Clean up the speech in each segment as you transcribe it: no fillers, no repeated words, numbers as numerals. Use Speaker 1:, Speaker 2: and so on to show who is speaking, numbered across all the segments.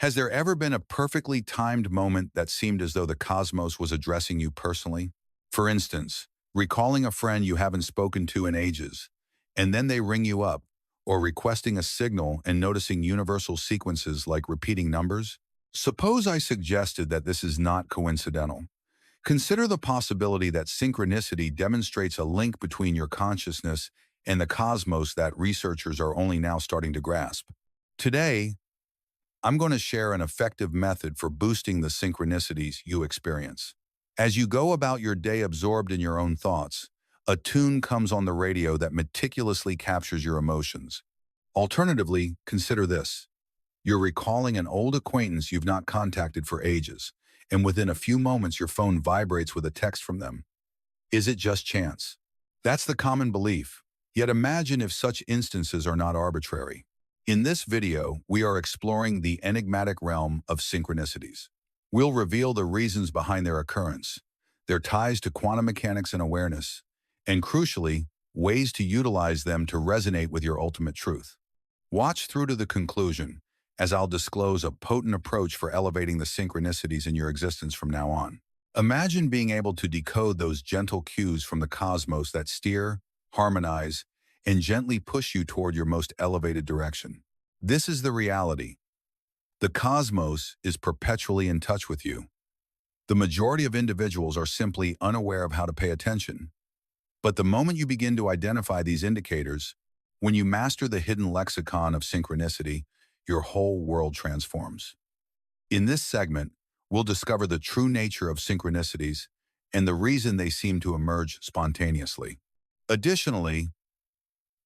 Speaker 1: Has there ever been a perfectly timed moment that seemed as though the cosmos was addressing you personally? For instance, recalling a friend you haven't spoken to in ages, and then they ring you up, or requesting a signal and noticing universal sequences like repeating numbers? Suppose I suggested that this is not coincidental. Consider the possibility that synchronicity demonstrates a link between your consciousness and the cosmos that researchers are only now starting to grasp. Today, I'm going to share an effective method for boosting the synchronicities you experience. As you go about your day absorbed in your own thoughts, a tune comes on the radio that meticulously captures your emotions. Alternatively, consider this. You're recalling an old acquaintance you've not contacted for ages, and within a few moments your phone vibrates with a text from them. Is it just chance? That's the common belief. Yet imagine if such instances are not arbitrary. In this video, we are exploring the enigmatic realm of synchronicities. We'll reveal the reasons behind their occurrence, their ties to quantum mechanics and awareness, and crucially, ways to utilize them to resonate with your ultimate truth. Watch through to the conclusion, as I'll disclose a potent approach for elevating the synchronicities in your existence from now on. Imagine being able to decode those gentle cues from the cosmos that steer, harmonize, and gently push you toward your most elevated direction. This is the reality. The cosmos is perpetually in touch with you. The majority of individuals are simply unaware of how to pay attention. But the moment you begin to identify these indicators, when you master the hidden lexicon of synchronicity, your whole world transforms. In this segment, we'll discover the true nature of synchronicities and the reason they seem to emerge spontaneously. Additionally,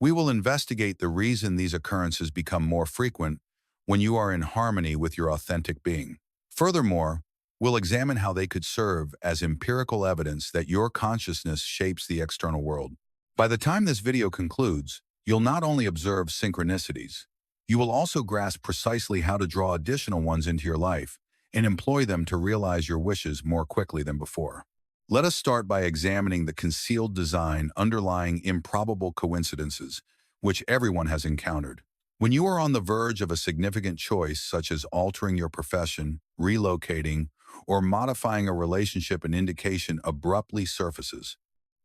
Speaker 1: we will investigate the reason these occurrences become more frequent when you are in harmony with your authentic being. Furthermore, we'll examine how they could serve as empirical evidence that your consciousness shapes the external world. By the time this video concludes, you'll not only observe synchronicities, you will also grasp precisely how to draw additional ones into your life and employ them to realize your wishes more quickly than before. Let us start by examining the concealed design underlying improbable coincidences, which everyone has encountered. When you are on the verge of a significant choice, such as altering your profession, relocating, or modifying a relationship, an indication abruptly surfaces.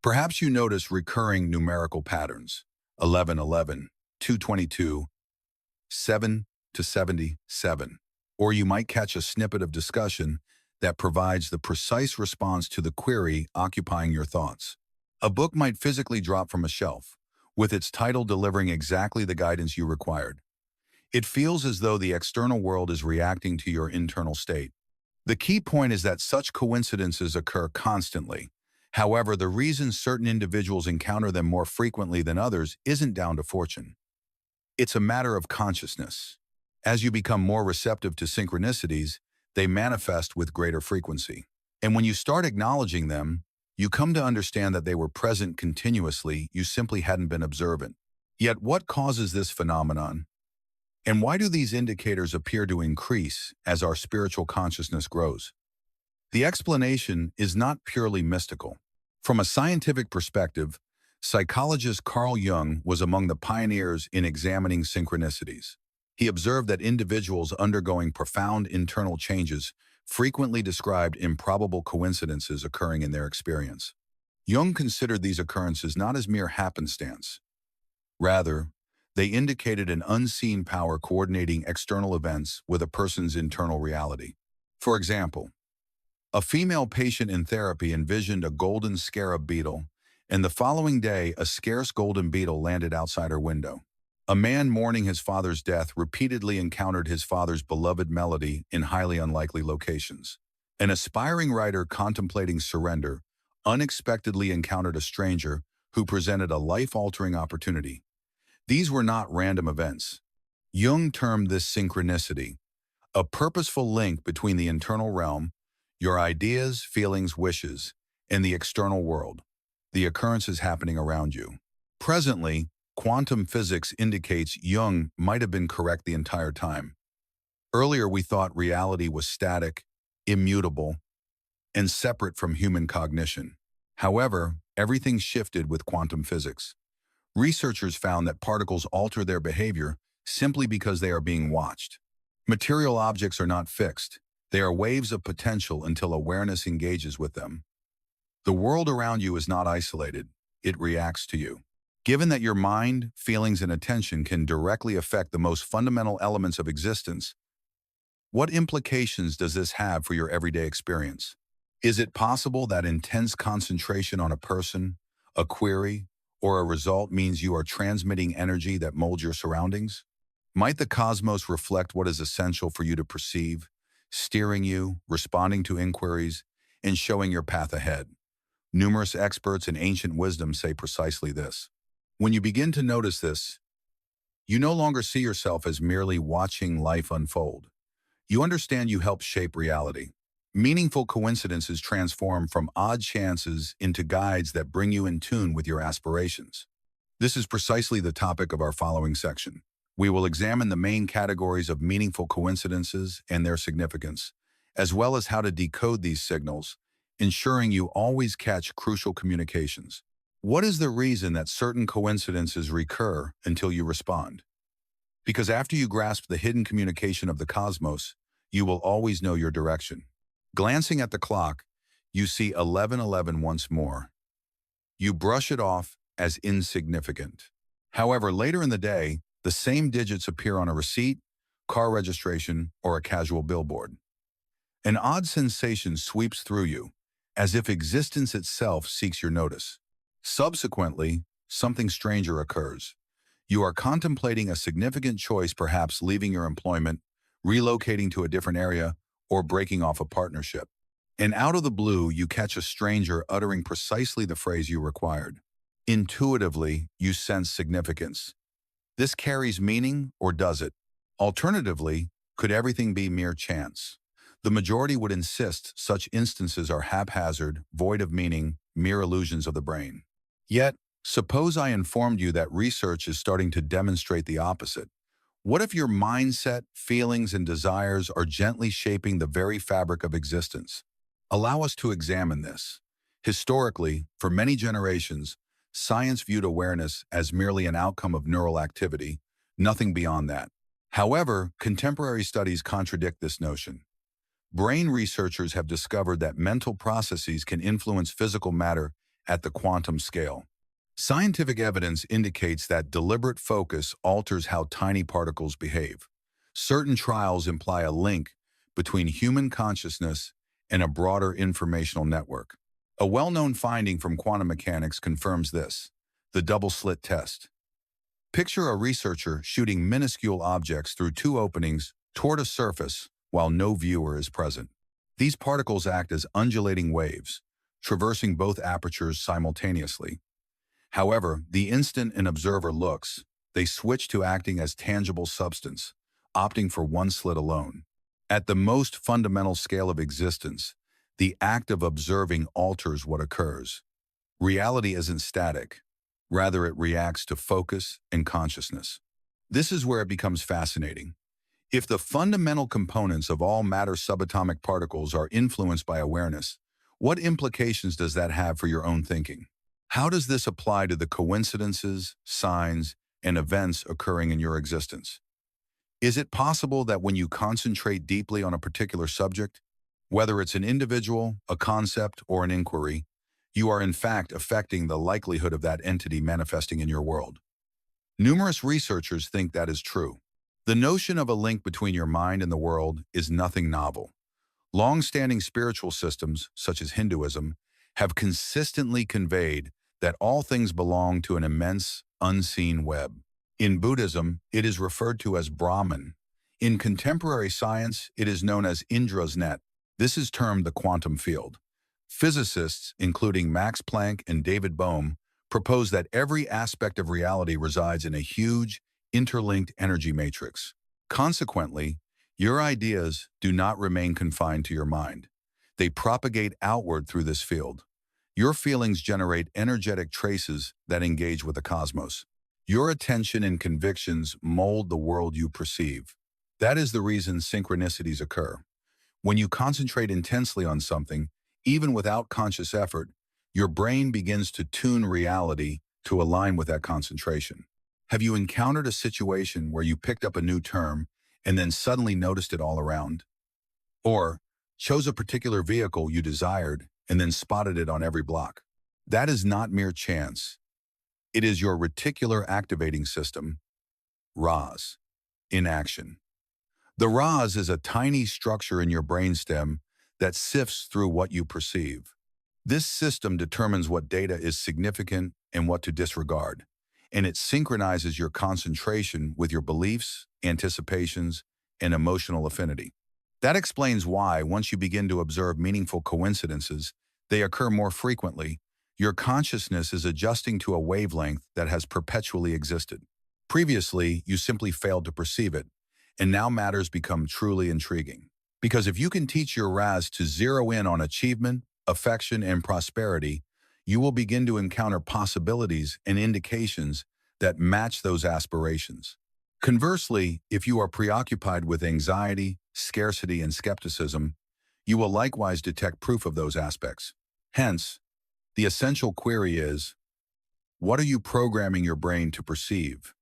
Speaker 1: Perhaps you notice recurring numerical patterns, 1111, 222, 7 to 77, or you might catch a snippet of discussion that provides the precise response to the query occupying your thoughts. A book might physically drop from a shelf, with its title delivering exactly the guidance you required. It feels as though the external world is reacting to your internal state. The key point is that such coincidences occur constantly. However, the reason certain individuals encounter them more frequently than others isn't down to fortune. It's a matter of consciousness. As you become more receptive to synchronicities, they manifest with greater frequency. And when you start acknowledging them, you come to understand that they were present continuously, you simply hadn't been observant. Yet what causes this phenomenon? And why do these indicators appear to increase as our spiritual consciousness grows? The explanation is not purely mystical. From a scientific perspective, psychologist Carl Jung was among the pioneers in examining synchronicities. He observed that individuals undergoing profound internal changes frequently described improbable coincidences occurring in their experience. Jung considered these occurrences not as mere happenstance. Rather, they indicated an unseen power coordinating external events with a person's internal reality. For example, a female patient in therapy envisioned a golden scarab beetle, and the following day, a scarce golden beetle landed outside her window. A man mourning his father's death repeatedly encountered his father's beloved melody in highly unlikely locations. An aspiring writer contemplating surrender unexpectedly encountered a stranger who presented a life-altering opportunity. These were not random events. Jung termed this synchronicity, a purposeful link between the internal realm, your ideas, feelings, wishes, and the external world, the occurrences happening around you. Presently, quantum physics indicates Jung might have been correct the entire time. Earlier, we thought reality was static, immutable, and separate from human cognition. However, everything shifted with quantum physics. Researchers found that particles alter their behavior simply because they are being watched. Material objects are not fixed. They are waves of potential until awareness engages with them. The world around you is not isolated. It reacts to you. Given that your mind, feelings, and attention can directly affect the most fundamental elements of existence, what implications does this have for your everyday experience? Is it possible that intense concentration on a person, a query, or a result means you are transmitting energy that molds your surroundings? Might the cosmos reflect what is essential for you to perceive, steering you, responding to inquiries, and showing your path ahead? Numerous experts and ancient wisdom say precisely this. When you begin to notice this, you no longer see yourself as merely watching life unfold. You understand you help shape reality. Meaningful coincidences transform from odd chances into guides that bring you in tune with your aspirations. This is precisely the topic of our following section. We will examine the main categories of meaningful coincidences and their significance, as well as how to decode these signals, ensuring you always catch crucial communications. What is the reason that certain coincidences recur until you respond? Because after you grasp the hidden communication of the cosmos, you will always know your direction. Glancing at the clock, you see 11:11 once more. You brush it off as insignificant. However, later in the day, the same digits appear on a receipt, car registration, or a casual billboard. An odd sensation sweeps through you, as if existence itself seeks your notice. Subsequently, something stranger occurs. You are contemplating a significant choice, perhaps leaving your employment, relocating to a different area, or breaking off a partnership. And out of the blue, you catch a stranger uttering precisely the phrase you required. Intuitively, you sense significance. This carries meaning, or does it? Alternatively, could everything be mere chance? The majority would insist such instances are haphazard, void of meaning, mere illusions of the brain. Yet, suppose I informed you that research is starting to demonstrate the opposite. What if your mindset, feelings, and desires are gently shaping the very fabric of existence? Allow us to examine this. Historically, for many generations, science viewed awareness as merely an outcome of neural activity, nothing beyond that. However, contemporary studies contradict this notion. Brain researchers have discovered that mental processes can influence physical matter at the quantum scale. Scientific evidence indicates that deliberate focus alters how tiny particles behave. Certain trials imply a link between human consciousness and a broader informational network. A well-known finding from quantum mechanics confirms this: the double-slit test. Picture a researcher shooting minuscule objects through two openings toward a surface while no viewer is present. These particles act as undulating waves, traversing both apertures simultaneously. However, the instant an observer looks, they switch to acting as tangible substance, opting for one slit alone. At the most fundamental scale of existence, the act of observing alters what occurs. Reality isn't static. Rather, it reacts to focus and consciousness. This is where it becomes fascinating. If the fundamental components of all matter subatomic particles are influenced by awareness, what implications does that have for your own thinking? How does this apply to the coincidences, signs, and events occurring in your existence? Is it possible that when you concentrate deeply on a particular subject, whether it's an individual, a concept, or an inquiry, you are in fact affecting the likelihood of that entity manifesting in your world? Numerous researchers think that is true. The notion of a link between your mind and the world is nothing novel. Long-standing spiritual systems, such as Hinduism, have consistently conveyed that all things belong to an immense, unseen web. In Buddhism, it is referred to as Brahman. In contemporary science, it is known as Indra's net. This is termed the quantum field. Physicists, including Max Planck and David Bohm, propose that every aspect of reality resides in a huge, interlinked energy matrix. Consequently, your ideas do not remain confined to your mind. They propagate outward through this field. Your feelings generate energetic traces that engage with the cosmos. Your attention and convictions mold the world you perceive. That is the reason synchronicities occur. When you concentrate intensely on something, even without conscious effort, your brain begins to tune reality to align with that concentration. Have you encountered a situation where you picked up a new term and then suddenly noticed it all around? Or chose a particular vehicle you desired and then spotted it on every block? That is not mere chance. It is your reticular activating system, RAS, in action. The RAS is a tiny structure in your brainstem that sifts through what you perceive. This system determines what data is significant and what to disregard, and it synchronizes your concentration with your beliefs, anticipations, and emotional affinity. That explains why, once you begin to observe meaningful coincidences, they occur more frequently. Your consciousness is adjusting to a wavelength that has perpetually existed. Previously, you simply failed to perceive it, and now matters become truly intriguing. Because if you can teach your RAS to zero in on achievement, affection, and prosperity, you will begin to encounter possibilities and indications that match those aspirations. Conversely, if you are preoccupied with anxiety, scarcity, and skepticism, you will likewise detect proof of those aspects. Hence, the essential query is, what are you programming your brain to perceive?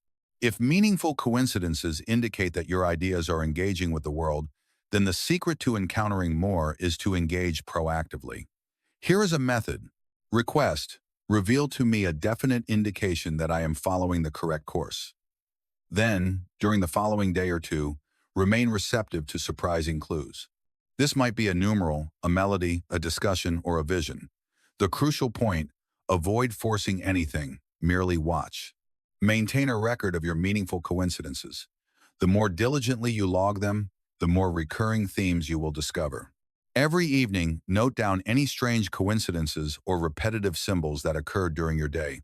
Speaker 1: If meaningful coincidences indicate that your ideas are engaging with the world, then the secret to encountering more is to engage proactively. Here is a method. Request, reveal to me a definite indication that I am following the correct course. Then, during the following day or two, remain receptive to surprising clues. This might be a numeral, a melody, a discussion, or a vision. The crucial point, avoid forcing anything, merely watch. Maintain a record of your meaningful coincidences. The more diligently you log them, the more recurring themes you will discover. Every evening, note down any strange coincidences or repetitive symbols that occurred during your day.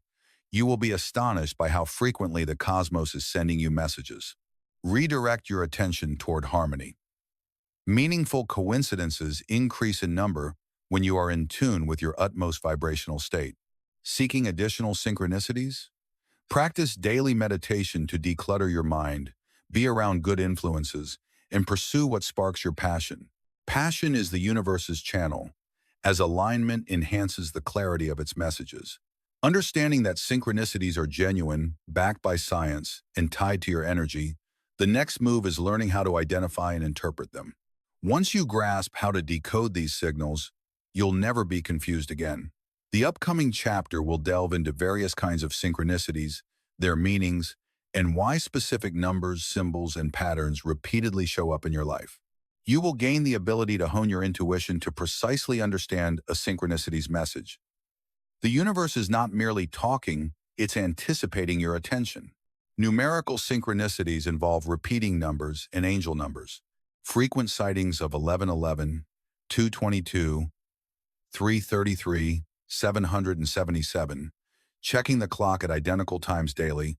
Speaker 1: You will be astonished by how frequently the cosmos is sending you messages. Redirect your attention toward harmony. Meaningful coincidences increase in number when you are in tune with your utmost vibrational state. Seeking additional synchronicities? Practice daily meditation to declutter your mind, be around good influences, and pursue what sparks your passion. Passion is the universe's channel, as alignment enhances the clarity of its messages. Understanding that synchronicities are genuine, backed by science, and tied to your energy, the next move is learning how to identify and interpret them. Once you grasp how to decode these signals, you'll never be confused again. The upcoming chapter will delve into various kinds of synchronicities, their meanings, and why specific numbers, symbols, and patterns repeatedly show up in your life. You will gain the ability to hone your intuition to precisely understand a synchronicity's message. The universe is not merely talking, it's anticipating your attention. Numerical synchronicities involve repeating numbers and angel numbers. Frequent sightings of 1111, 222, 333, 777, checking the clock at identical times daily,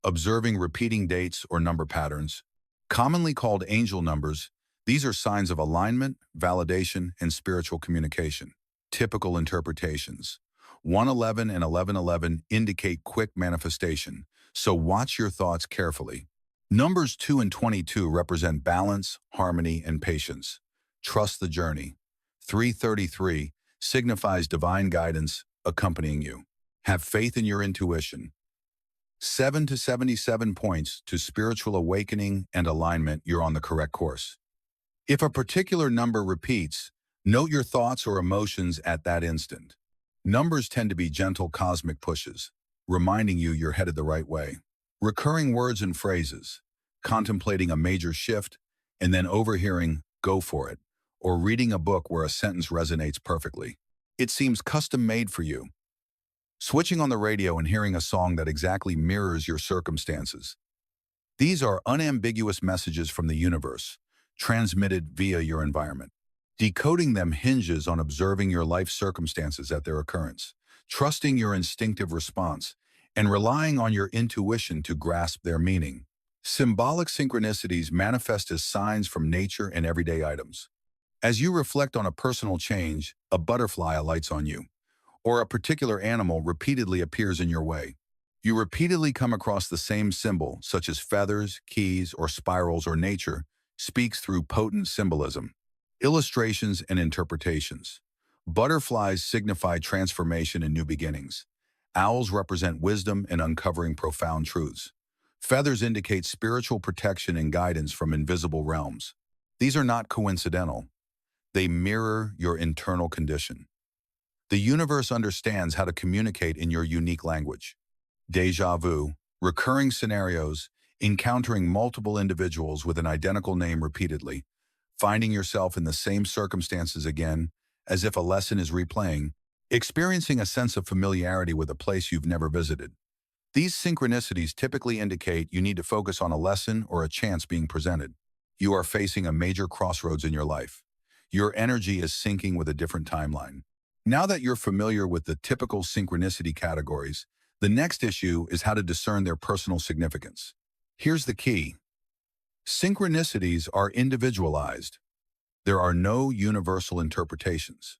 Speaker 1: observing repeating dates or number patterns. Commonly called angel numbers, these are signs of alignment, validation, and spiritual communication. Typical interpretations. 111 and 1111 indicate quick manifestation, so watch your thoughts carefully. Numbers 2 and 22 represent balance, harmony, and patience. Trust the journey. 333 signifies divine guidance accompanying you. Have faith in your intuition. 7 to 77 points to spiritual awakening and alignment. You're on the correct course. If a particular number repeats, note your thoughts or emotions at that instant. Numbers tend to be gentle cosmic pushes, reminding you you're headed the right way. Recurring words and phrases, contemplating a major shift, and then overhearing, "Go for it," or reading a book where a sentence resonates perfectly. It seems custom-made for you. Switching on the radio and hearing a song that exactly mirrors your circumstances. These are unambiguous messages from the universe, transmitted via your environment. Decoding them hinges on observing your life circumstances at their occurrence, trusting your instinctive response, and relying on your intuition to grasp their meaning. Symbolic synchronicities manifest as signs from nature and everyday items. As you reflect on a personal change, a butterfly alights on you, or a particular animal repeatedly appears in your way. You repeatedly come across the same symbol, such as feathers, keys, or spirals, or nature speaks through potent symbolism. Illustrations and interpretations. Butterflies signify transformation and new beginnings. Owls represent wisdom and uncovering profound truths. Feathers indicate spiritual protection and guidance from invisible realms. These are not coincidental. They mirror your internal condition. The universe understands how to communicate in your unique language. Déjà vu, recurring scenarios, encountering multiple individuals with an identical name repeatedly, finding yourself in the same circumstances again, as if a lesson is replaying, experiencing a sense of familiarity with a place you've never visited. These synchronicities typically indicate you need to focus on a lesson or a chance being presented. You are facing a major crossroads in your life. Your energy is syncing with a different timeline. Now that you're familiar with the typical synchronicity categories, the next issue is how to discern their personal significance. Here's the key. Synchronicities are individualized. There are no universal interpretations.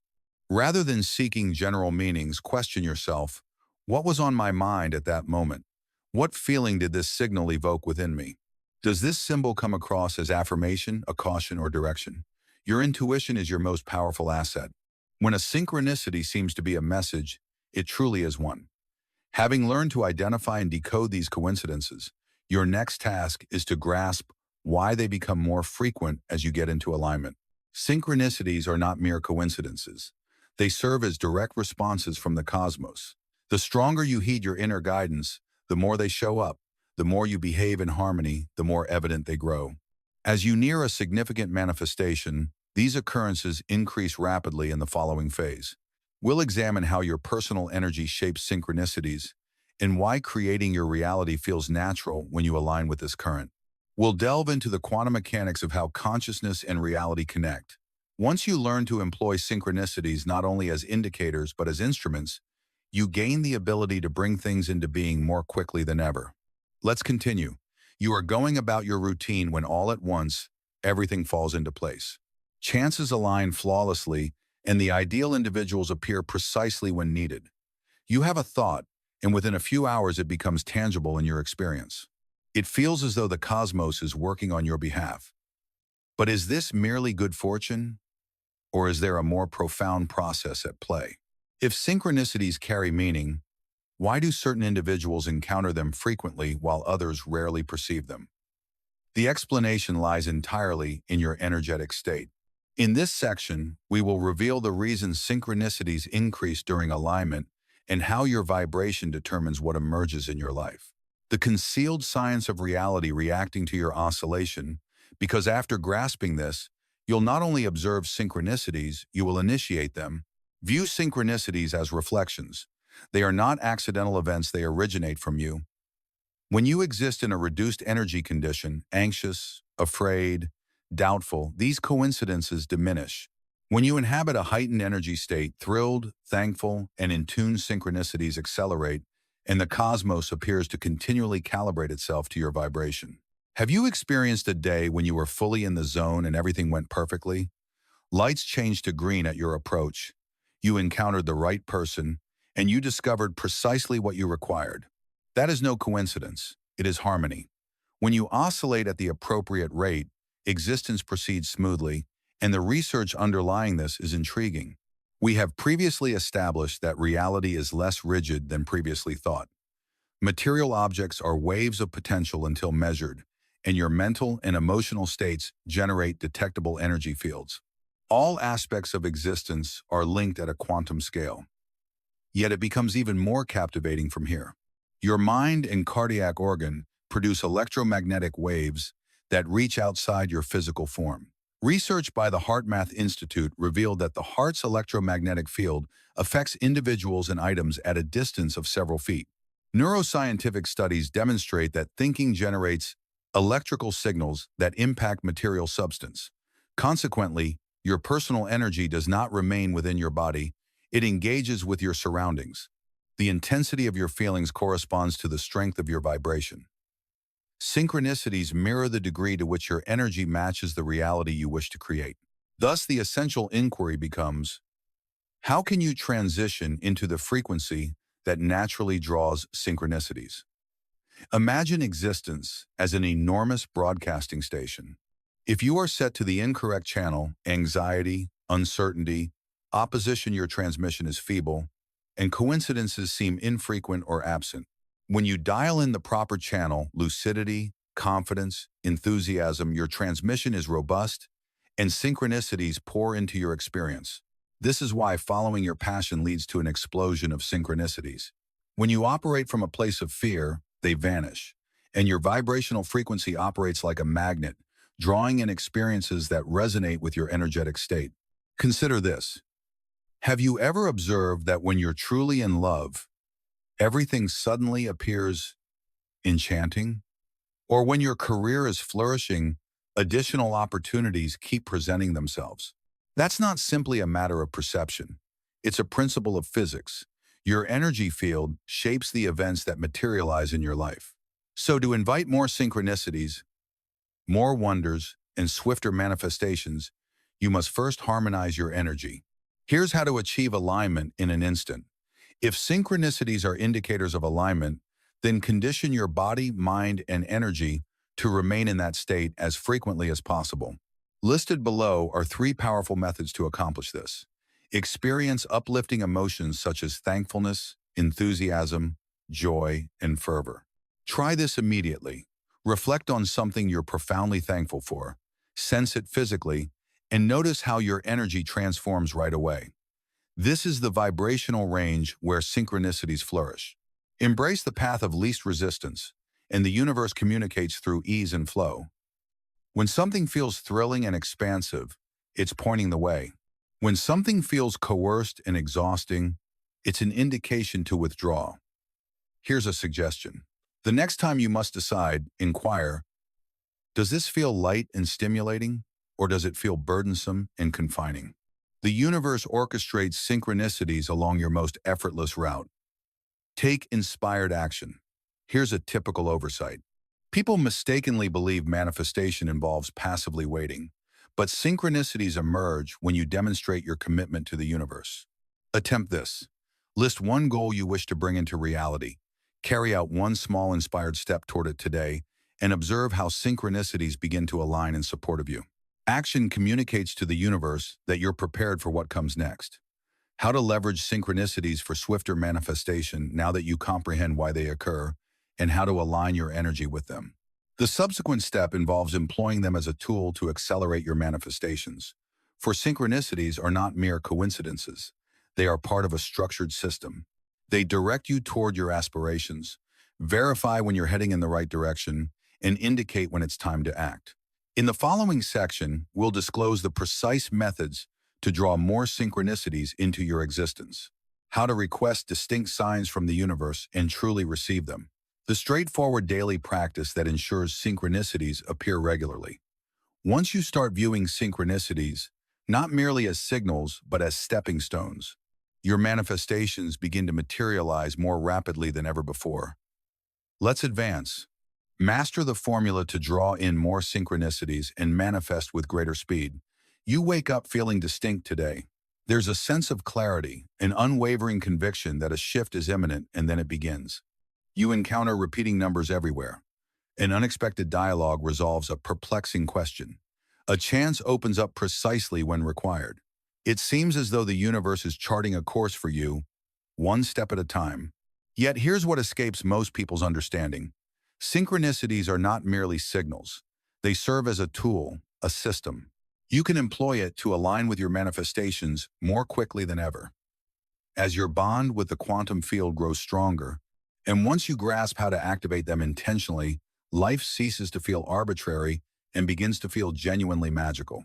Speaker 1: Rather than seeking general meanings, question yourself, what was on my mind at that moment? What feeling did this signal evoke within me? Does this symbol come across as affirmation, a caution, or direction? Your intuition is your most powerful asset. When a synchronicity seems to be a message, it truly is one. Having learned to identify and decode these coincidences, your next task is to grasp why they become more frequent as you get into alignment. Synchronicities are not mere coincidences. They serve as direct responses from the cosmos. The stronger you heed your inner guidance, the more they show up. The more you behave in harmony, the more evident they grow. As you near a significant manifestation, these occurrences increase rapidly in the following phase. We'll examine how your personal energy shapes synchronicities and why creating your reality feels natural when you align with this current. We'll delve into the quantum mechanics of how consciousness and reality connect. Once you learn to employ synchronicities not only as indicators but as instruments, you gain the ability to bring things into being more quickly than ever. Let's continue. You are going about your routine when all at once, everything falls into place. Chances align flawlessly, and the ideal individuals appear precisely when needed. You have a thought, and within a few hours it becomes tangible in your experience. It feels as though the cosmos is working on your behalf. But is this merely good fortune, or is there a more profound process at play? If synchronicities carry meaning, why do certain individuals encounter them frequently while others rarely perceive them? The explanation lies entirely in your energetic state. In this section, we will reveal the reasons synchronicities increase during alignment and how your vibration determines what emerges in your life. The concealed science of reality reacting to your oscillation, because after grasping this, you'll not only observe synchronicities, you will initiate them. View synchronicities as reflections. They are not accidental events, they originate from you. When you exist in a reduced energy condition, anxious, afraid, doubtful, these coincidences diminish. When you inhabit a heightened energy state, thrilled, thankful, and in tune, synchronicities accelerate, and the cosmos appears to continually calibrate itself to your vibration. Have you experienced a day when you were fully in the zone and everything went perfectly? Lights changed to green at your approach. You encountered the right person, and you discovered precisely what you required. That is no coincidence. It is harmony. When you oscillate at the appropriate rate, existence proceeds smoothly, and the research underlying this is intriguing. We have previously established that reality is less rigid than previously thought. Material objects are waves of potential until measured, and your mental and emotional states generate detectable energy fields. All aspects of existence are linked at a quantum scale. Yet it becomes even more captivating from here. Your mind and cardiac organ produce electromagnetic waves that reach outside your physical form. Research by the HeartMath Institute revealed that the heart's electromagnetic field affects individuals and items at a distance of several feet. Neuroscientific studies demonstrate that thinking generates electrical signals that impact material substance. Consequently, your personal energy does not remain within your body, it engages with your surroundings. The intensity of your feelings corresponds to the strength of your vibration. Synchronicities mirror the degree to which your energy matches the reality you wish to create. Thus, the essential inquiry becomes, how can you transition into the frequency that naturally draws synchronicities? Imagine existence as an enormous broadcasting station. If you are set to the incorrect channel, anxiety, uncertainty, opposition, your transmission is feeble, and coincidences seem infrequent or absent. When you dial in the proper channel, lucidity, confidence, enthusiasm, your transmission is robust and synchronicities pour into your experience. This is why following your passion leads to an explosion of synchronicities. When you operate from a place of fear, they vanish, and your vibrational frequency operates like a magnet, drawing in experiences that resonate with your energetic state. Consider this. Have you ever observed that when you're truly in love, everything suddenly appears enchanting? Or when your career is flourishing, additional opportunities keep presenting themselves? That's not simply a matter of perception. It's a principle of physics. Your energy field shapes the events that materialize in your life. So to invite more synchronicities, more wonders, and swifter manifestations, you must first harmonize your energy. Here's how to achieve alignment in an instant. If synchronicities are indicators of alignment, then condition your body, mind, and energy to remain in that state as frequently as possible. Listed below are 3 powerful methods to accomplish this. Experience uplifting emotions such as thankfulness, enthusiasm, joy, and fervor. Try this immediately. Reflect on something you're profoundly thankful for, sense it physically, and notice how your energy transforms right away. This is the vibrational range where synchronicities flourish. Embrace the path of least resistance, and the universe communicates through ease and flow. When something feels thrilling and expansive, it's pointing the way. When something feels coerced and exhausting, it's an indication to withdraw. Here's a suggestion. The next time you must decide, inquire, does this feel light and stimulating, or does it feel burdensome and confining? The universe orchestrates synchronicities along your most effortless route. Take inspired action. Here's a typical oversight. People mistakenly believe manifestation involves passively waiting, but synchronicities emerge when you demonstrate your commitment to the universe. Attempt this. List one goal you wish to bring into reality. Carry out one small inspired step toward it today, and observe how synchronicities begin to align in support of you. Action communicates to the universe that you're prepared for what comes next. How to leverage synchronicities for swifter manifestation now that you comprehend why they occur, and how to align your energy with them. The subsequent step involves employing them as a tool to accelerate your manifestations. For synchronicities are not mere coincidences. They are part of a structured system. They direct you toward your aspirations, verify when you're heading in the right direction, and indicate when it's time to act. In the following section, we'll disclose the precise methods to draw more synchronicities into your existence, how to request distinct signs from the universe and truly receive them, the straightforward daily practice that ensures synchronicities appear regularly. Once you start viewing synchronicities, not merely as signals, but as stepping stones, your manifestations begin to materialize more rapidly than ever before. Let's advance. Master the formula to draw in more synchronicities and manifest with greater speed. You wake up feeling distinct today. There's a sense of clarity, an unwavering conviction that a shift is imminent, and then it begins. You encounter repeating numbers everywhere. An unexpected dialogue resolves a perplexing question. A chance opens up precisely when required. It seems as though the universe is charting a course for you, one step at a time. Yet here's what escapes most people's understanding. Synchronicities are not merely signals. They serve as a tool, a system. You can employ it to align with your manifestations more quickly than ever. As your bond with the quantum field grows stronger, and once you grasp how to activate them intentionally, life ceases to feel arbitrary and begins to feel genuinely magical.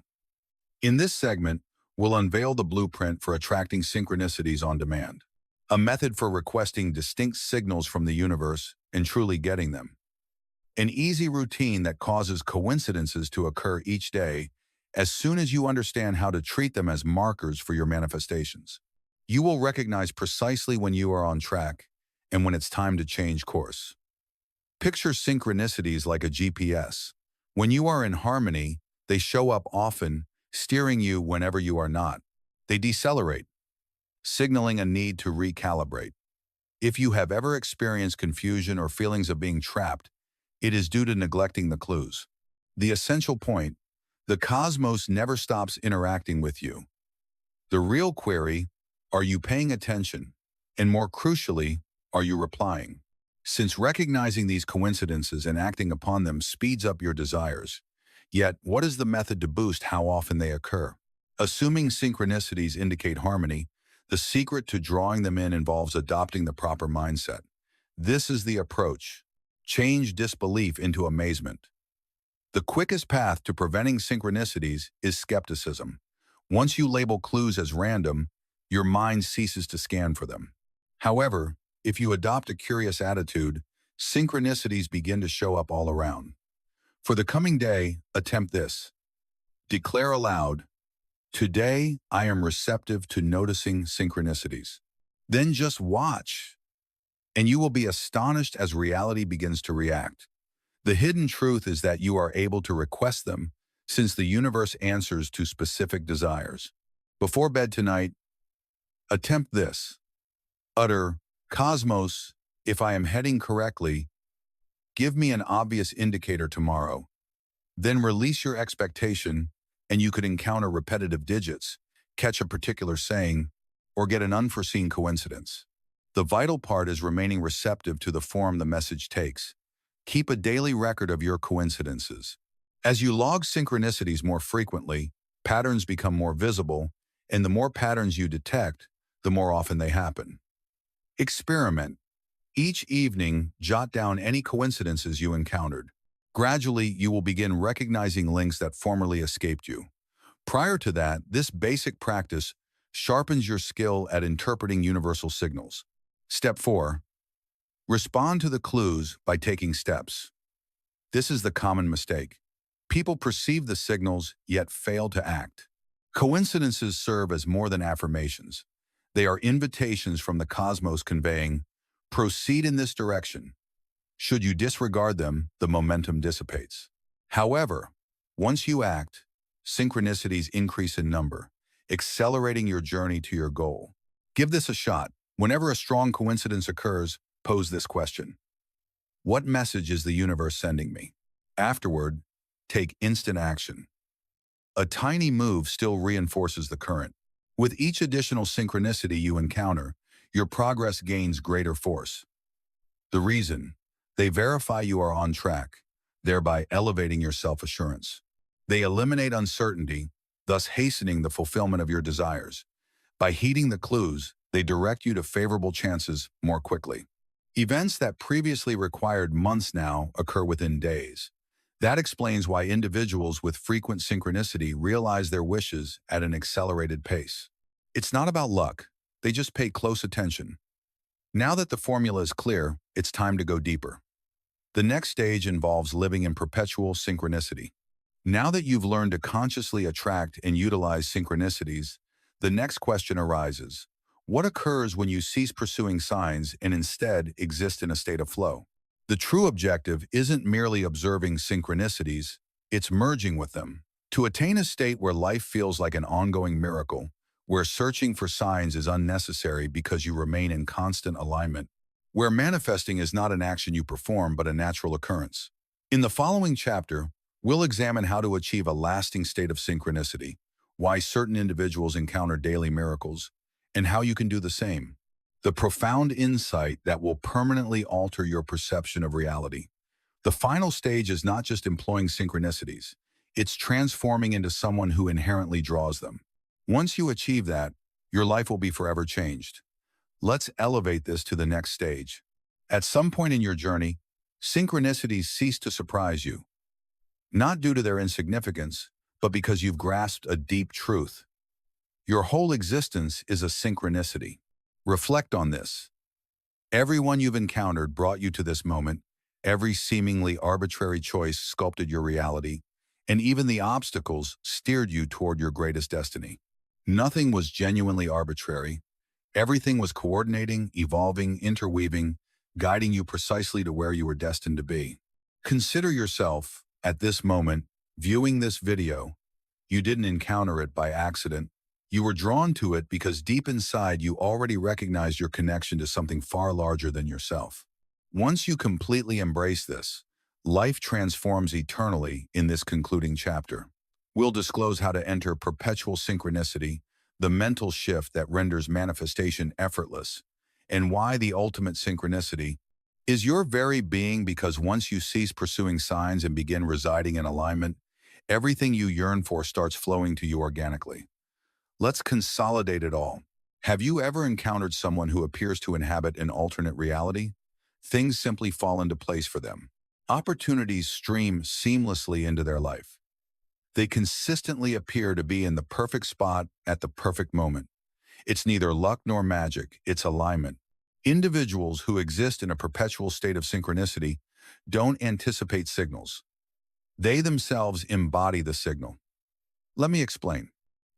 Speaker 1: In this segment, we'll unveil the blueprint for attracting synchronicities on demand, a method for requesting distinct signals from the universe and truly getting them. An easy routine that causes coincidences to occur each day as soon as you understand how to treat them as markers for your manifestations. You will recognize precisely when you are on track and when it's time to change course. Picture synchronicities like a GPS. When you are in harmony, they show up often, steering you whenever you are not. They decelerate, signaling a need to recalibrate. If you have ever experienced confusion or feelings of being trapped, it is due to neglecting the clues. The essential point: the cosmos never stops interacting with you. The real query: are you paying attention? And more crucially, are you replying? since recognizing these coincidences and acting upon them speeds up your desires. Yet, what is the method to boost how often they occur? Assuming synchronicities indicate harmony, the secret to drawing them in involves adopting the proper mindset. This is the approach. Change disbelief into amazement. The quickest path to preventing synchronicities is skepticism. Once you label clues as random, your mind ceases to scan for them. However, if you adopt a curious attitude, synchronicities begin to show up all around. For the coming day, attempt this. Declare aloud, "Today, I am receptive to noticing synchronicities." Then just watch, and you will be astonished as reality begins to react. The hidden truth is that you are able to request them, since the universe answers to specific desires. Before bed tonight, attempt this. Utter, "Cosmos, if I am heading correctly, give me an obvious indicator tomorrow." Then release your expectation, and you could encounter repetitive digits, catch a particular saying, or get an unforeseen coincidence. The vital part is remaining receptive to the form the message takes. Keep a daily record of your coincidences. As you log synchronicities more frequently, patterns become more visible, and the more patterns you detect, the more often they happen. Experiment. Each evening, jot down any coincidences you encountered. Gradually, you will begin recognizing links that formerly escaped you. Prior to that, this basic practice sharpens your skill at interpreting universal signals. Step 4. Respond to the clues by taking steps. This is the common mistake. People perceive the signals, yet fail to act. Coincidences serve as more than affirmations. They are invitations from the cosmos conveying, "Proceed in this direction." Should you disregard them, the momentum dissipates. However, once you act, synchronicities increase in number, accelerating your journey to your goal. Give this a shot. Whenever a strong coincidence occurs, pose this question. What message is the universe sending me? Afterward, take instant action. A tiny move still reinforces the current. With each additional synchronicity you encounter, your progress gains greater force. The reason? They verify you are on track, thereby elevating your self-assurance. They eliminate uncertainty, thus hastening the fulfillment of your desires. By heeding the clues, they direct you to favorable chances more quickly. Events that previously required months now occur within days. That explains why individuals with frequent synchronicity realize their wishes at an accelerated pace. It's not about luck. They just pay close attention. Now that the formula is clear, it's time to go deeper. The next stage involves living in perpetual synchronicity. Now that you've learned to consciously attract and utilize synchronicities, the next question arises. What occurs when you cease pursuing signs and instead exist in a state of flow? The true objective isn't merely observing synchronicities, it's merging with them. To attain a state where life feels like an ongoing miracle, where searching for signs is unnecessary because you remain in constant alignment, where manifesting is not an action you perform but a natural occurrence. In the following chapter, we'll examine how to achieve a lasting state of synchronicity, why certain individuals encounter daily miracles, and how you can do the same. The profound insight that will permanently alter your perception of reality. The final stage is not just employing synchronicities, it's transforming into someone who inherently draws them. Once you achieve that, your life will be forever changed. Let's elevate this to the next stage. At some point in your journey, synchronicities cease to surprise you, not due to their insignificance, but because you've grasped a deep truth. Your whole existence is a synchronicity. Reflect on this. Everyone you've encountered brought you to this moment. Every seemingly arbitrary choice sculpted your reality, and even the obstacles steered you toward your greatest destiny. Nothing was genuinely arbitrary. Everything was coordinating, evolving, interweaving, guiding you precisely to where you were destined to be. Consider yourself, at this moment, viewing this video. You didn't encounter it by accident. You were drawn to it because deep inside you already recognized your connection to something far larger than yourself. Once you completely embrace this, life transforms eternally in this concluding chapter. We'll disclose how to enter perpetual synchronicity, the mental shift that renders manifestation effortless, and why the ultimate synchronicity, Is your very being because once you cease pursuing signs and begin residing in alignment, everything you yearn for starts flowing to you organically. Let's consolidate it all. Have you ever encountered someone who appears to inhabit an alternate reality? Things simply fall into place for them. Opportunities stream seamlessly into their life. They consistently appear to be in the perfect spot at the perfect moment. It's neither luck nor magic, it's alignment. Individuals who exist in a perpetual state of synchronicity don't anticipate signals. They themselves embody the signal. Let me explain.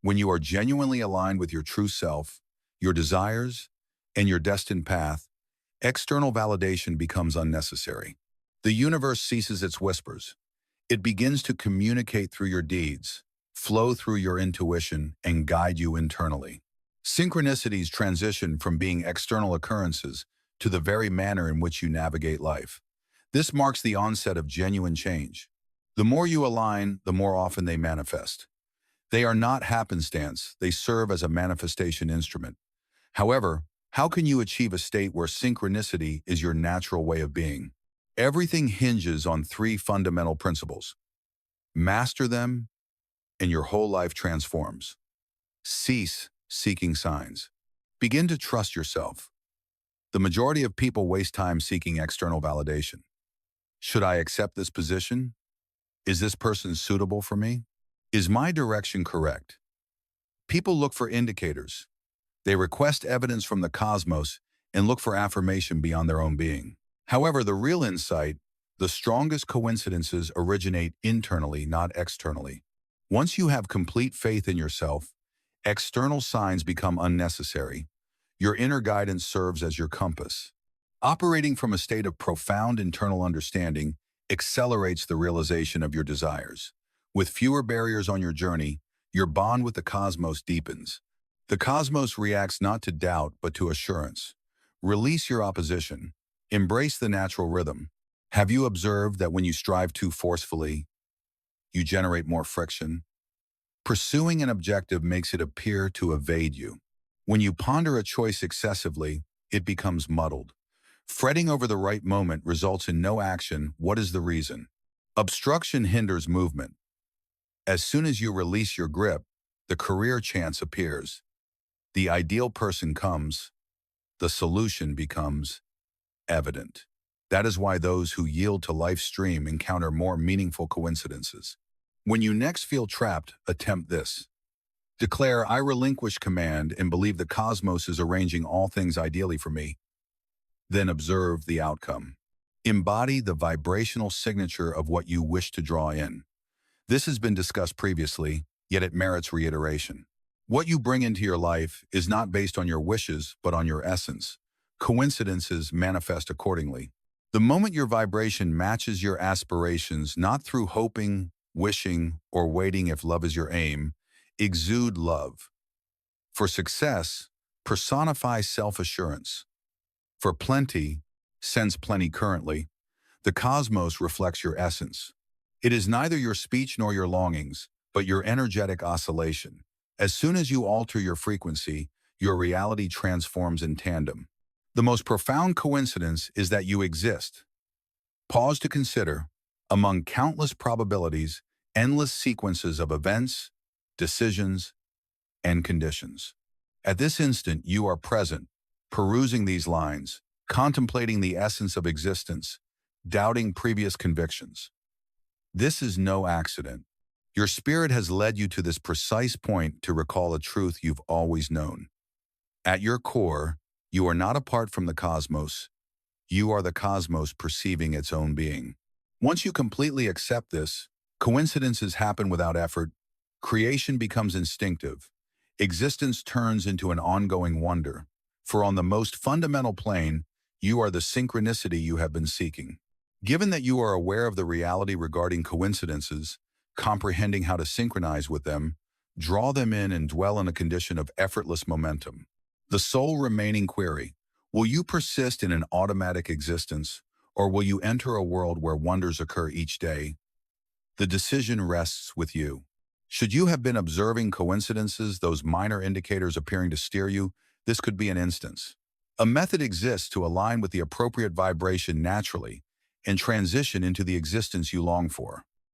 Speaker 1: When you are genuinely aligned with your true self, your desires, and your destined path, external validation becomes unnecessary. The universe ceases its whispers. It begins to communicate through your deeds, flow through your intuition, and guide you internally. Synchronicities transition from being external occurrences to the very manner in which you navigate life. This marks the onset of genuine change. The more you align, the more often they manifest. They are not happenstance, they serve as a manifestation instrument. However, how can you achieve a state where synchronicity is your natural way of being? Everything hinges on three fundamental principles. Master them, and your whole life transforms. Cease seeking signs. Begin to trust yourself. The majority of people waste time seeking external validation. Should I accept this position? Is this person suitable for me? Is my direction correct? People look for indicators. They request evidence from the cosmos and look for affirmation beyond their own being. However, the real insight, the strongest coincidences originate internally, not externally. Once you have complete faith in yourself, external signs become unnecessary. Your inner guidance serves as your compass. Operating from a state of profound internal understanding accelerates the realization of your desires. With fewer barriers on your journey, your bond with the cosmos deepens. The cosmos reacts not to doubt, but to assurance. Release your opposition. Embrace the natural rhythm. Have you observed that when you strive too forcefully, you generate more friction? Pursuing an objective makes it appear to evade you. When you ponder a choice excessively, it becomes muddled. Fretting over the right moment results in no action. What is the reason? Obstruction hinders movement. As soon as you release your grip, the career chance appears. The ideal person comes. The solution becomes evident. That is why those who yield to life's stream encounter more meaningful coincidences. When you next feel trapped, attempt this. Declare, I relinquish command and believe the cosmos is arranging all things ideally for me. Then observe the outcome. Embody the vibrational signature of what you wish to draw in. This has been discussed previously, yet it merits reiteration. What you bring into your life is not based on your wishes, but on your essence. Coincidences manifest accordingly. The moment your vibration matches your aspirations, not through hoping, wishing, or waiting if love is your aim, exude love. For success, personify self-assurance. For plenty, sense plenty currently. The cosmos reflects your essence. It is neither your speech nor your longings, but your energetic oscillation. As soon as you alter your frequency, your reality transforms in tandem. The most profound coincidence is that you exist. Pause to consider, among countless probabilities, endless sequences of events, decisions, and conditions. At this instant, you are present, perusing these lines, contemplating the essence of existence, doubting previous convictions. This is no accident. Your spirit has led you to this precise point to recall a truth you've always known. At your core, you are not apart from the cosmos. You are the cosmos perceiving its own being. Once you completely accept this, coincidences happen without effort, creation becomes instinctive, existence turns into an ongoing wonder, for on the most fundamental plane, you are the synchronicity you have been seeking. Given that you are aware of the reality regarding coincidences, comprehending how to synchronize with them, draw them in and dwell in a condition of effortless momentum. The sole remaining query, will you persist in an automatic existence, or will you enter a world where wonders occur each day? The decision rests with you. Should you have been observing coincidences, those minor indicators appearing to steer you, this could be an instance. A method exists to align with the appropriate vibration naturally and transition into the existence you long for.